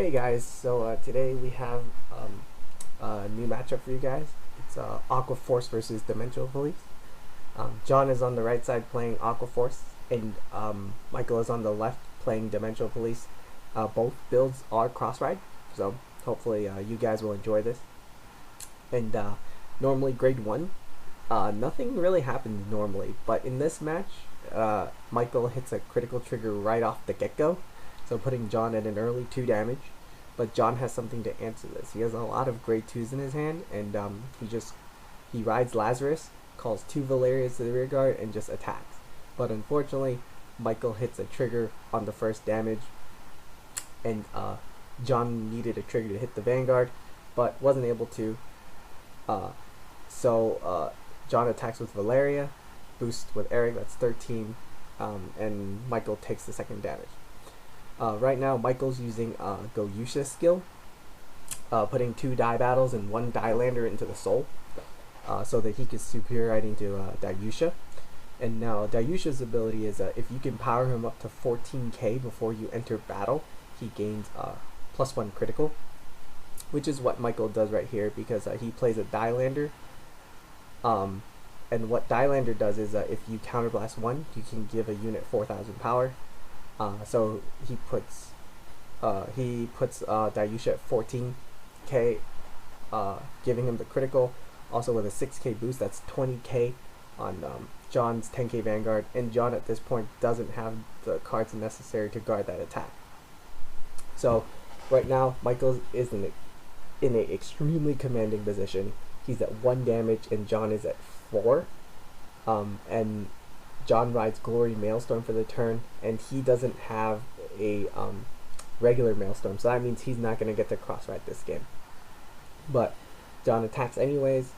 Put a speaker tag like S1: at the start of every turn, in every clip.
S1: Hey guys, today we have a new matchup for you guys. It's Aqua Force versus Dimensional Police. John is on the right side playing Aqua Force, and Michael is on the left playing Dimensional Police. Both builds are cross-ride, so hopefully you guys will enjoy this. And normally grade 1, nothing really happens normally, but in this match, Michael hits a critical trigger right off the get-go, so putting Jon at an early 2 damage. But Jon has something to answer this. He has a lot of grade 2s in his hand, and he rides Lazarus, calls 2 Valerias to the rear guard, and just attacks. But unfortunately, Michael hits a trigger on the first damage, and Jon needed a trigger to hit the Vanguard, but wasn't able to. Jon attacks with Valeria, boost with Eric, that's 13, and Michael takes the second damage. Right now, Michael's using Goyusha's skill, putting 2 die battles and 1 die lander into the soul, so that he can superiorite into Dayusha. And now Dayusha's ability is if you can power him up to 14k before you enter battle, he gains +1 critical, which is what Michael does right here, because he plays a die lander. And what die lander does is if you counterblast 1, you can give a unit 4000 power. So he puts Dayusha at 14k, giving him the critical. Also with a 6k boost, that's 20k on Jon's 10k Vanguard, and Jon at this point doesn't have the cards necessary to guard that attack. So right now, Michael is in an extremely commanding position. He's at 1 damage and Jon is at 4. And Jon rides Glory Maelstrom for the turn, and he doesn't have a regular Maelstrom, so that means he's not going to get to cross-ride this game. But Jon attacks anyways.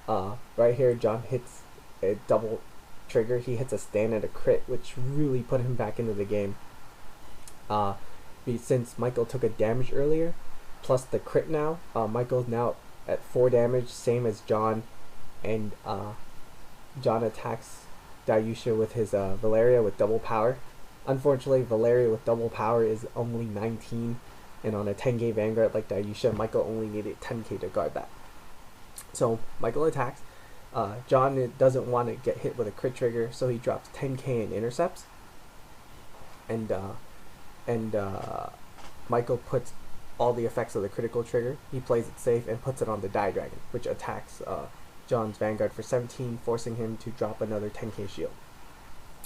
S1: Right here, Jon hits a double trigger. He hits a stand and a crit, which really put him back into the game. Since Michael took a damage earlier, plus the crit now, Michael's now at 4 damage, same as Jon, and Jon attacks Dayusha with his Valeria with double power. Unfortunately, Valeria with double power is only 19, and on a 10k Vanguard like Dayusha, Michael only needed 10k to guard that. So Michael attacks. Jon doesn't want to get hit with a crit trigger, so he drops 10k in intercepts. And Michael puts all the effects of the critical trigger. He plays it safe and puts it on the Die Dragon, which attacks Jon's Vanguard for 17, forcing him to drop another 10k shield.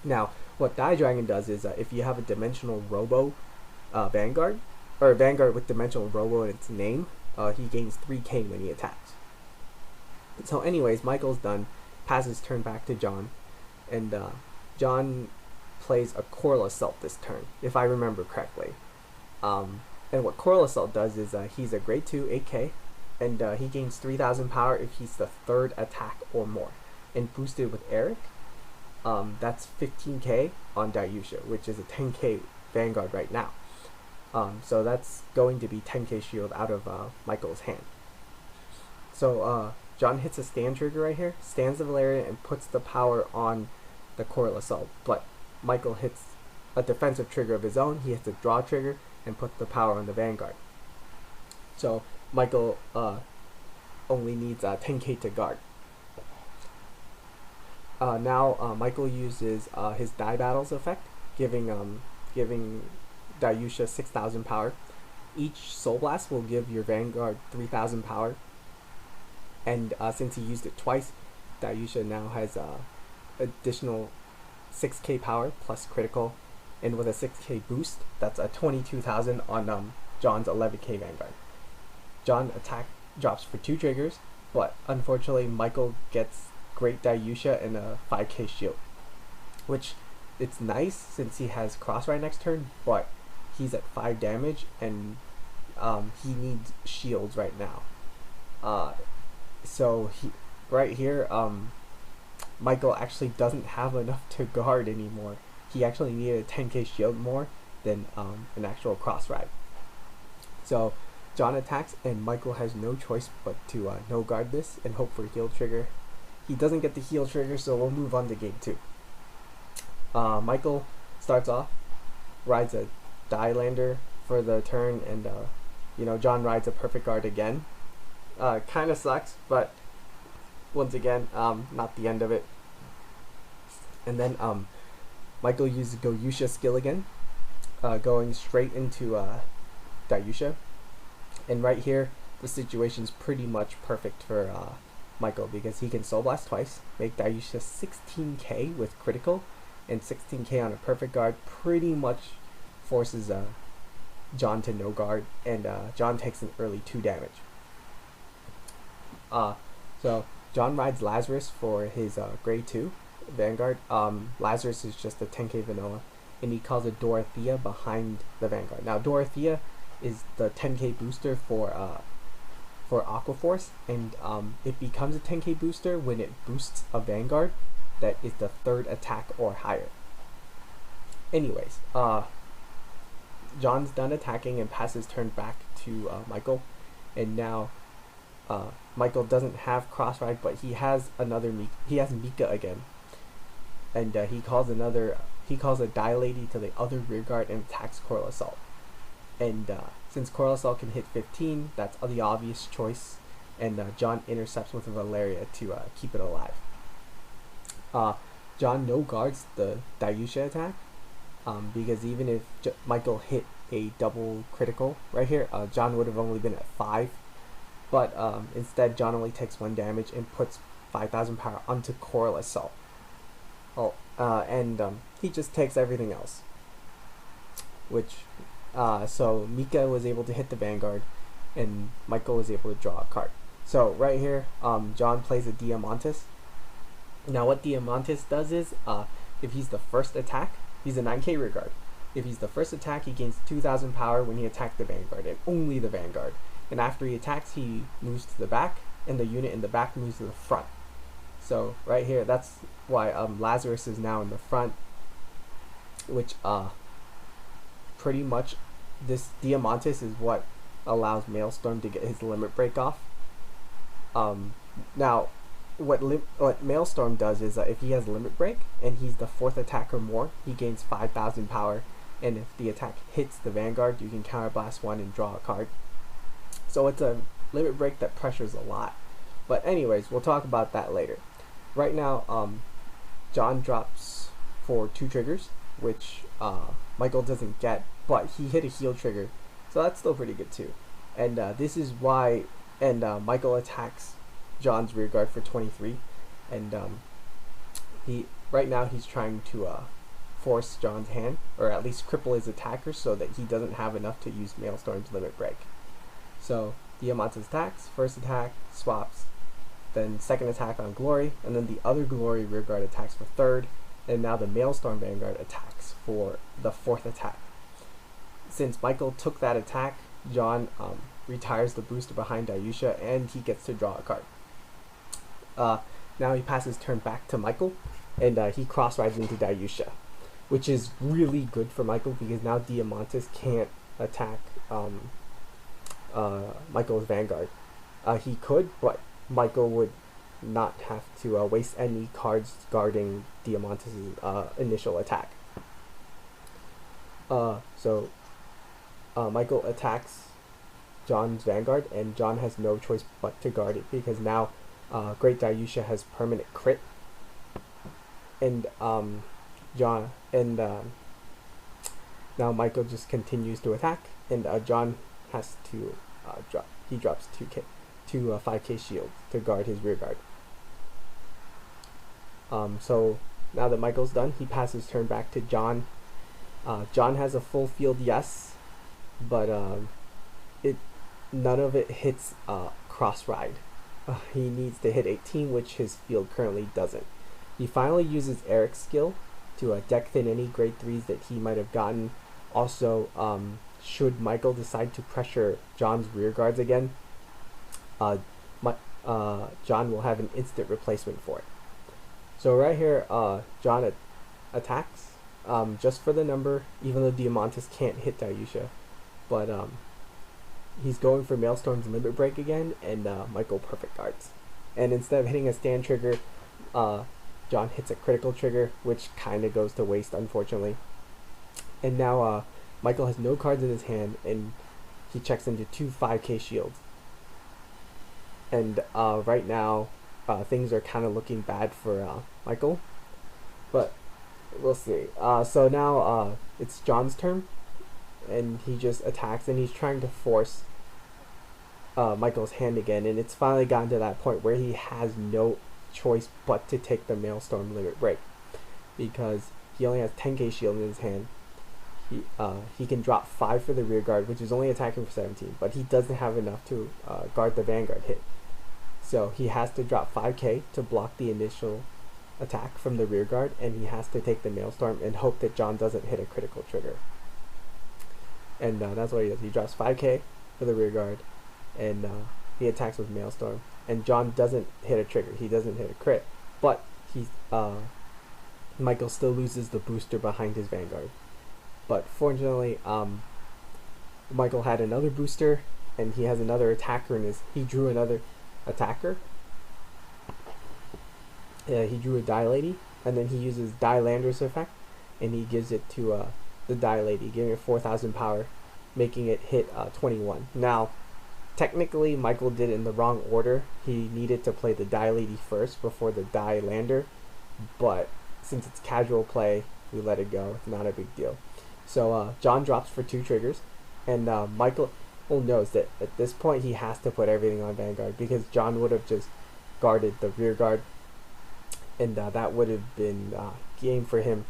S1: Now, what Die Dragon does is if you have a dimensional robo Vanguard, or a Vanguard with dimensional robo in its name, he gains 3k when he attacks. So anyways, Michael's done, passes turn back to Jon, and Jon plays a Coral Assault this turn, if I remember correctly. And what Coral Assault does is he's a grade 2, 8k, and he gains 3000 power if he's the 3rd attack or more. And boosted with Eric, that's 15k on Dayusha, which is a 10k Vanguard right now. So that's going to be 10k shield out of Michael's hand. So Jon hits a stand trigger right here, stands the Valeria, and puts the power on the Coral Assault. But Michael hits a defensive trigger of his own. He hits a draw trigger and puts the power on the Vanguard. So Michael only needs 10k to guard. Now Michael uses his Die Battles effect, giving Dayusha 6000 power. Each Soul Blast will give your Vanguard 3000 power, and since he used it twice, Dayusha now has additional 6k power plus critical, and with a 6k boost, that's a 22,000 on Jon's 11k Vanguard. Jon attack drops for 2 triggers, but unfortunately Michael gets great Dayusha and a 5k shield, which it's nice since he has cross-ride next turn, but he's at 5 damage and he needs shields right now. So right here, Michael actually doesn't have enough to guard anymore. He actually needed a 10k shield more than an actual cross-ride. So Jon attacks, and Michael has no choice but to no guard this and hope for heal trigger. He doesn't get the heal trigger, so we'll move on to game 2. Michael starts off, rides a Die Lander for the turn, and Jon rides a perfect guard again. Kind of sucks, but once again, not the end of it. And then Michael uses Goyusha skill again, going straight into Dayusha. And right here, the situation's pretty much perfect for Michael, because he can Soul Blast twice, make Dayusha 16k with critical, and 16k on a perfect guard pretty much forces Jon to no guard, and Jon takes an early 2 damage. So Jon rides Lazarus for his grade 2 Vanguard. Lazarus is just a 10k vanilla, and he calls a Dorothea behind the Vanguard. Now Dorothea is the 10k booster for Aqua Force, and it becomes a 10k booster when it boosts a Vanguard that is the 3rd attack or higher. Anyways, Jon's done attacking and passes turn back to Michael, and now Michael doesn't have Cross Ride, but he has he has Mika again, and he calls a Die Lady to the other rear guard and attacks Coral Assault. And since Coral Assault can hit 15, that's the obvious choice, and Jon intercepts with a Valeria to keep it alive. Jon no guards the Dayusha attack, because even if Michael hit a double critical right here, Jon would have only been at 5, but instead Jon only takes 1 damage and puts 5,000 power onto Coral Assault. And he just takes everything else, which so Mika was able to hit the Vanguard, and Michael was able to draw a card. So right here, Jon plays a Diamantis. Now what Diamantis does is, if he's the first attack, he's a 9k rear guard. If he's the first attack, he gains 2,000 power when he attacks the Vanguard, and only the Vanguard. And after he attacks, he moves to the back, and the unit in the back moves to the front. So right here, that's why Lazarus is now in the front, which pretty much this Diamantis is what allows Maelstrom to get his limit break off. Now what Maelstrom does is if he has limit break and he's the 4th attack or more, he gains 5,000 power, and if the attack hits the Vanguard, you can counterblast 1 and draw a card. So it's a limit break that pressures a lot. But anyways, we'll talk about that later. Right now, Jon drops for 2 triggers, which Michael doesn't get, but he hit a heal trigger, so that's still pretty good too. And this is why, and Michael attacks Jon's rear guard for 23, and right now he's trying to force Jon's hand, or at least cripple his attacker, so that he doesn't have enough to use Maelstrom's limit break. So Diamantis attacks, first attack, swaps, then second attack on Glory, and then the other Glory rear guard attacks for 3rd, and now the Maelstrom Vanguard attacks for the 4th attack. Since Michael took that attack, Jon retires the booster behind Dayusha, and he gets to draw a card. Now he passes turn back to Michael, and he cross rides into Dayusha, which is really good for Michael, because now Diamantis can't attack Michael's Vanguard. He could, but Michael would not have to waste any cards guarding Diamantis' initial attack. So Michael attacks Jon's Vanguard, and Jon has no choice but to guard it, because now Great Dayusha has permanent crit, and now Michael just continues to attack, and Jon has to drops 5k shield to guard his rear guard. So now that Michael's done, he passes turn back to Jon. Jon has a full field, yes, but none of it hits cross ride. He needs to hit 18, which his field currently doesn't. He finally uses Eric's skill to deck thin any grade 3s that he might have gotten. Also, should Michael decide to pressure Jon's rear guards again, Jon will have an instant replacement for it. So right here, Jon attacks just for the number, even though Diamantis can't hit Dayusha, but he's going for Maelstrom's limit break again, and Michael perfect guards. And instead of hitting a stand trigger, Jon hits a critical trigger, which kind of goes to waste, unfortunately. And now Michael has no cards in his hand, and he checks into two 5k shields. And right now, things are kind of looking bad for Michael, but we'll see. So now it's Jon's turn, and he just attacks, and he's trying to force Michael's hand again, and it's finally gotten to that point where he has no choice but to take the Maelstrom Limit Break, because he only has 10k shield in his hand. He can drop 5 for the rear guard, which is only attacking for 17, but he doesn't have enough to guard the Vanguard hit. So he has to drop 5k to block the initial attack from the rear guard, and he has to take the Maelstrom and hope that Jon doesn't hit a critical trigger. And that's what he does. He drops 5k for the rear guard, and he attacks with Maelstrom. And Jon doesn't hit a trigger. He doesn't hit a crit, but Michael still loses the booster behind his Vanguard. But fortunately, Michael had another booster, and he has another attacker in his. He drew another attacker. He drew a Die Lady, and then he uses Die Landers effect, and he gives it to the Die Lady, giving it 4,000 power, making it hit 21. Now, technically, Michael did it in the wrong order. He needed to play the Die Lady first before the Die Lander, but since it's casual play, we let it go. It's not a big deal. So Jon drops for 2 triggers, and Michael knows that at this point he has to put everything on Vanguard, because Jon would have just guarded the rear guard, and that would have been game for him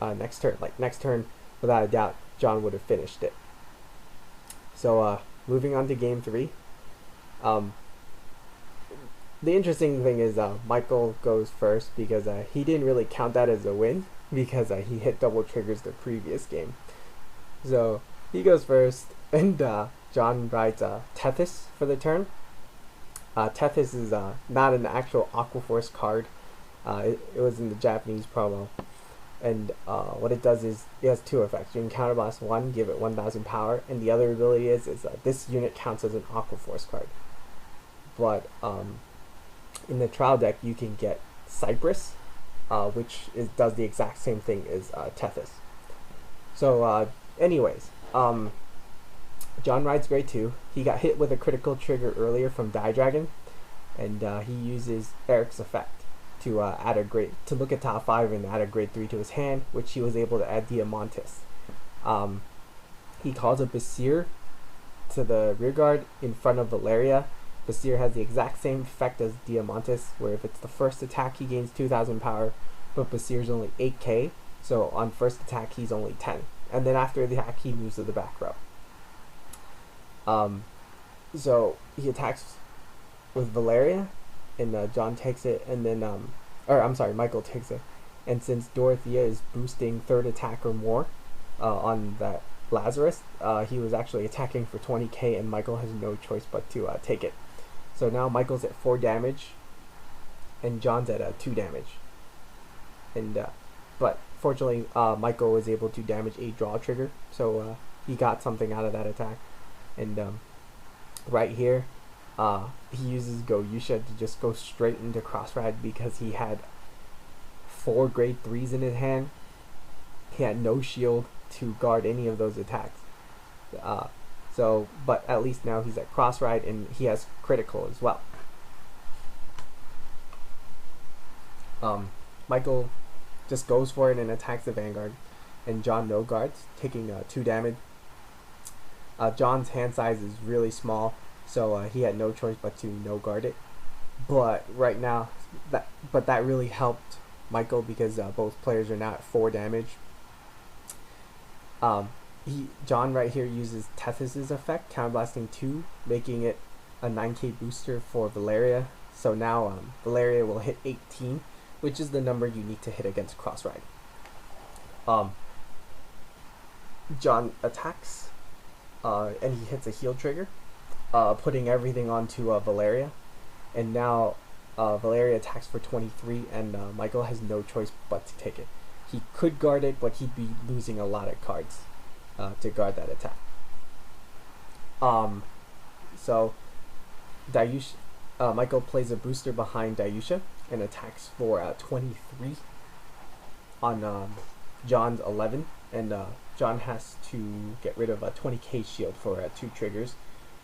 S1: next turn. Like next turn, without a doubt, Jon would have finished it. So moving on to game 3. The interesting thing is Michael goes first, because he didn't really count that as a win, because he hit double triggers the previous game. So he goes first, and Jon rides Tethys for the turn. Tethys is not an actual Aqua Force card. It was in the Japanese promo. And what it does is it has 2 effects. You can counterblast 1, give it 1,000 power, and the other ability is this unit counts as an Aqua Force card. But in the trial deck, you can get Cypress, which does the exact same thing as Tethys. So anyways, Jon rides grade 2. He got hit with a critical trigger earlier from Die Dragon, and he uses Eric's effect to add a grade, to look at top 5 and add a grade 3 to his hand, which he was able to add Diamantis. He calls a Basir to the rear guard in front of Valeria. Basir has the exact same effect as Diamantis, where if it's the first attack he gains 2,000 power, but Basir's only 8k, so on first attack he's only 10, and then after the attack he moves to the back row. So he attacks with Valeria, and Jon takes it, and then Michael takes it, and since Dorothea is boosting 3rd attack or more on that Lazarus, he was actually attacking for 20k, and Michael has no choice but to take it. So now Michael's at 4 damage, and Jon's at 2 damage, and but fortunately Michael was able to damage a draw trigger, so he got something out of that attack. And right here, he uses Goyusha to just go straight into cross ride, because he had 4 grade 3s in his hand. He had no shield to guard any of those attacks. But at least now he's at cross ride, and he has critical as well. Michael just goes for it and attacks the Vanguard, and Jon no guards, taking 2 damage. Jon's hand size is really small, so he had no choice but to no guard it. But right now, that really helped Michael, because both players are now at 4 damage. Jon right here uses Tethys' effect, counterblasting 2, making it a 9k booster for Valeria. So now Valeria will hit 18, which is the number you need to hit against cross ride. Jon attacks, and he hits a heal trigger, putting everything onto Valeria, and now Valeria attacks for 23, and Michael has no choice but to take it. He could guard it, but he'd be losing a lot of cards to guard that attack. So Dayusha, Michael plays a booster behind Dayusha and attacks for 23 on Jon's 11, and Jon has to get rid of a 20k shield for 2 triggers,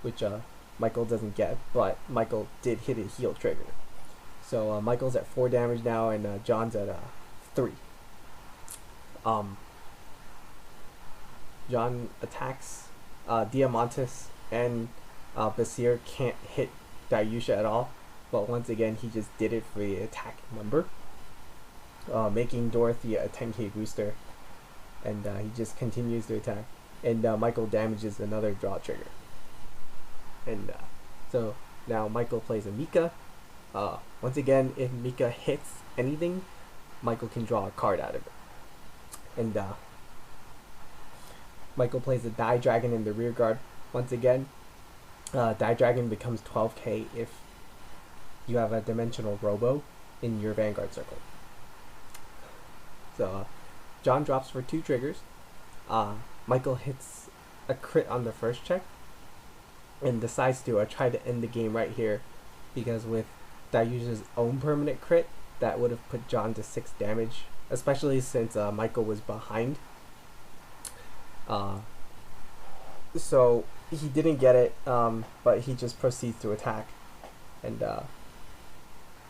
S1: which Michael doesn't get, but Michael did hit a heal trigger. So Michael's at 4 damage now, and Jon's at 3. Jon attacks Diamantis, and Basir can't hit Dayusha at all, but once again he just did it for the attack number, making Dorothy a 10k booster, and he just continues to attack, and Michael damages another draw trigger, and so now Michael plays a Mika. Once again, if Mika hits anything, Michael can draw a card out of it, and Michael plays a Die Dragon in the rear guard. Once again, Die Dragon becomes 12k if you have a Dimensional Robo in your Vanguard circle. So Jon drops for 2 triggers. Michael hits a crit on the first check and decides to try to end the game right here, because with Dayusha's own permanent crit, that would have put Jon to 6 damage, especially since Michael was behind. So he didn't get it, but he just proceeds to attack, and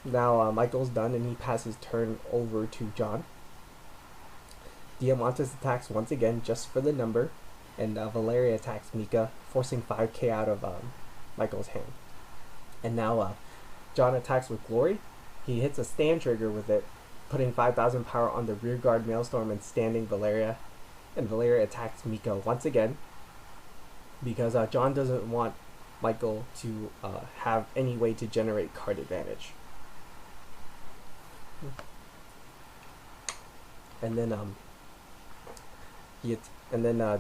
S1: now Michael's done, and he passes turn over to Jon. Diamantis attacks once again just for the number, and Valeria attacks Mika, forcing 5k out of Michael's hand. And now Jon attacks with Glory. He hits a stand trigger with it, putting 5,000 power on the rear guard Maelstrom and standing Valeria. And Valeria attacks Mika once again, because Jon doesn't want Michael to have any way to generate card advantage. And then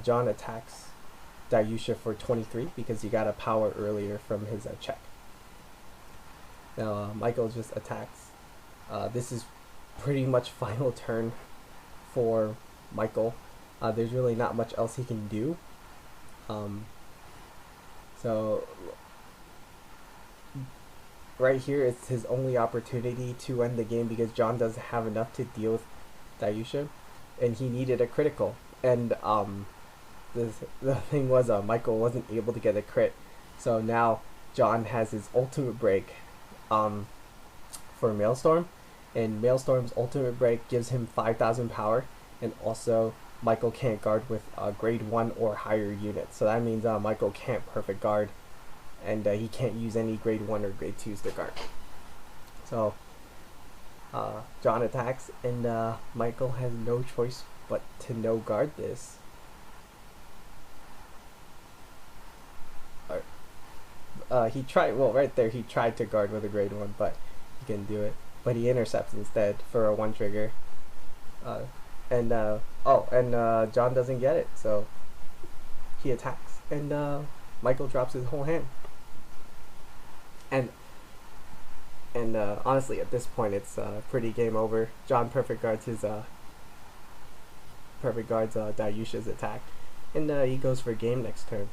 S1: Jon attacks Dayusha for 23 because he got a power earlier from his check. Now Michael just attacks. This is pretty much final turn for Michael. There's really not much else he can do. So right here it's his only opportunity to end the game, because Jon doesn't have enough to deal with Dayusha, and he needed a critical. And the thing was, Michael wasn't able to get a crit, so now Jon has his ultimate break for Maelstrom, and Maelstrom's ultimate break gives him 5,000 power, and also Michael can't guard with grade 1 or higher units, so that means Michael can't perfect guard, and he can't use any grade 1 or grade 2s to guard. So Jon attacks, and Michael has no choice but to no guard this. He tried, well, right there he tried to guard with a grade 1, but he couldn't do it, but he intercepts instead for a 1 trigger. Jon doesn't get it, so he attacks, and Michael drops his whole hand. And honestly, at this point, it's pretty game over. Jon perfect guards Dayusha's attack, and he goes for game next turn.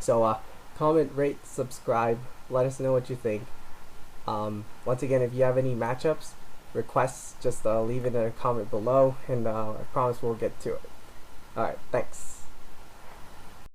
S1: So comment, rate, subscribe, let us know what you think. Once again, if you have any matchups, requests, just leave it in a comment below, and I promise we'll get to it. Alright, thanks.